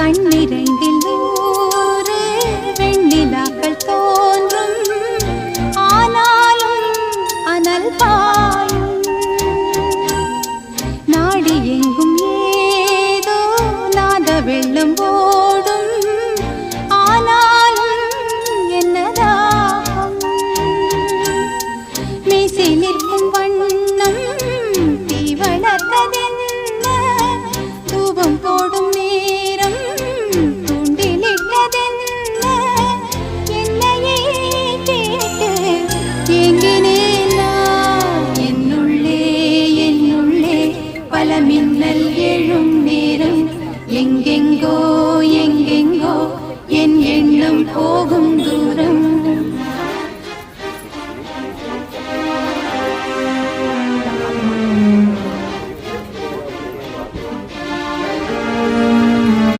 கண்ணிரண்டில் நூறு வெண்ணிலாக்கள் தோன்றும், ஆனாலும் அனல் பாயும். நாடி எங்கும் ஏதோ நாத வெள்ளம் ஓடும், ஆனாலும் என்னதாகும். மீசை நிற்கும் வண்ணம் தீ வளர்த்ததென்ன, தூபம் போடும் நேரம் தூண்டிலிட்டதென்ன. என்னையே கேட்டு ஏங்கினேன் நான். என்னுள்ளே என்னுள்ளே பல மின்னல் எழும் நேரம், எங்கெங்கோ எங்கெங்கோ என் எண்ணம் போகும்